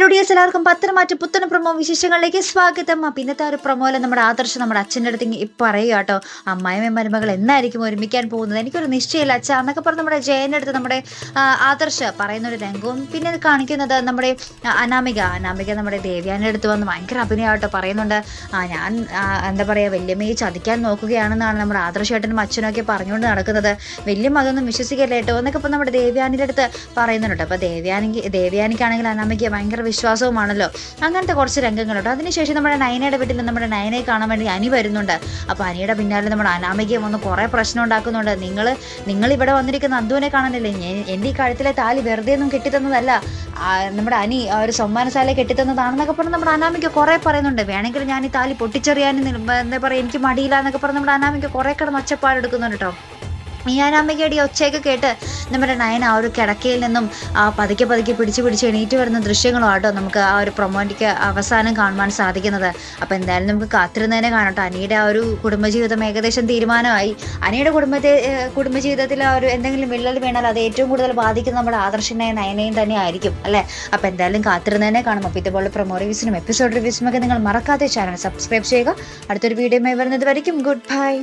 Hello dears, എല്ലാവർക്കും പത്തനംമാറ്റ പുത്തന promo വിശേഷങ്ങളിലേക്ക് സ്വാഗതം. അപ്പം ഇന്നത്തെ ഒരു പ്രൊമോയിൽ നമ്മുടെ ആദർശ് നമ്മുടെ അച്ഛൻ്റെ അടുത്ത് പറയുക കേട്ടോ, അമ്മായിയും മരുമകൾ എന്നായിരിക്കും ഒരുമിക്കാൻ പോകുന്നത്, എനിക്കൊരു നിശ്ചയമില്ല അച്ഛ എന്നൊക്കെ പറഞ്ഞ് നമ്മുടെ ജയൻ്റെ അടുത്ത് നമ്മുടെ ആദർശ് പറയുന്നൊരു രംഗവും പിന്നെ കാണിക്കുന്നത് നമ്മുടെ അനാമിക നമ്മുടെ ദേവ്യാൻ്റെ അടുത്ത് വന്ന് ഭയങ്കര അഭിനയമായിട്ടോ പറയുന്നുണ്ട്. ഞാൻ എന്താ പറയുക, വല്യമ്മയെ ചതിക്കാൻ നോക്കുകയാണെന്നാണ് നമ്മുടെ ആദർശേട്ടനും അച്ഛനൊക്കെ പറഞ്ഞുകൊണ്ട് നടക്കുന്നത്. വല്യമ്മ അതൊന്നും വിശ്വസിക്കല്ല കേട്ടോ എന്നൊക്കെ ഇപ്പം നമ്മുടെ ദേവ്യാനിൻ്റെ അടുത്ത് പറയുന്നുണ്ട്. അപ്പോൾ ദേവ്യാനിക്കാണെങ്കിൽ അനാമിക ഭയങ്കര വിശ്വാസവുമാണല്ലോ. അങ്ങനത്തെ കുറച്ച് രംഗങ്ങളുണ്ട്. അതിനുശേഷം നമ്മുടെ നയനയുടെ വീട്ടിൽ നമ്മുടെ നയനയെ കാണാൻ വേണ്ടി അനി വരുന്നുണ്ട്. അപ്പോൾ അനിയുടെ പിന്നാലെ നമ്മുടെ അനാമികയും വന്ന് കുറേ പ്രശ്നം ഉണ്ടാക്കുന്നുണ്ട്. നിങ്ങൾ ഇവിടെ വന്നിരിക്കുന്ന അന്തുവിനെ കാണാനല്ലേ, എൻ്റെ ഈ കഴുത്തിലെ താലി വെറുതെ ഒന്നും കെട്ടിത്തന്നതല്ല, നമ്മുടെ അനി ഒരു സമ്മാനശാല കെട്ടിത്തന്നതാണെന്നൊക്കെ പറഞ്ഞ് നമ്മുടെ അനാമിക കുറേ പറയുന്നുണ്ട്. വേണമെങ്കിൽ ഞാൻ ഈ താലി പൊട്ടിച്ചെറിയാൻ എന്താ പറയുക, എനിക്ക് മടിയില്ല എന്നൊക്കെ പറഞ്ഞ് നമ്മുടെ അനാമിക കുറേ കിടന്ന് ഒച്ചപ്പാടെടുക്കുന്നുണ്ട് കേട്ടോ. ഈ അനാമികയുടെ ഈ ഒച്ചയൊക്കെ കേട്ട് നമ്മുടെ നയൻ ആ ഒരു കിടക്കയിൽ നിന്നും പതുക്കെ പിടിച്ച് എണീറ്റ് വരുന്ന ദൃശ്യങ്ങളും ആട്ടോ നമുക്ക് ആ ഒരു പ്രൊമോയ്ക്ക് അവസാനം കാണുവാൻ സാധിക്കുന്നത്. അപ്പോൾ എന്തായാലും നമുക്ക് കാത്തിരുന്നതിനെ കാണട്ടോ. അനിയുടെ ആ ഒരു കുടുംബജീവിതം ഏകദേശം തീരുമാനമായി. അനിയുടെ കുടുംബജീവിതത്തിൽ ആ ഒരു എന്തെങ്കിലും വിള്ളൽ വീണാൽ അത് ഏറ്റവും കൂടുതൽ ബാധിക്കുന്നത് നമ്മുടെ ആദർശിനെയും നയനെയും തന്നെ ആയിരിക്കും അല്ലേ. അപ്പോൾ എന്തായാലും കാത്തിരുന്നതിനെ കാണും. അപ്പോൾ ഇതുപോലെ പ്രൊമോ റിവ്യൂസിനും എപ്പിസോഡ് റിവ്യൂസിനും ഒക്കെ നിങ്ങൾ മറക്കാതെ ചാനൽ സബ്സ്ക്രൈബ് ചെയ്യുക. അടുത്തൊരു വീഡിയോയുമായി വരുന്നത് വരയ്ക്കും ഗുഡ് ബൈ.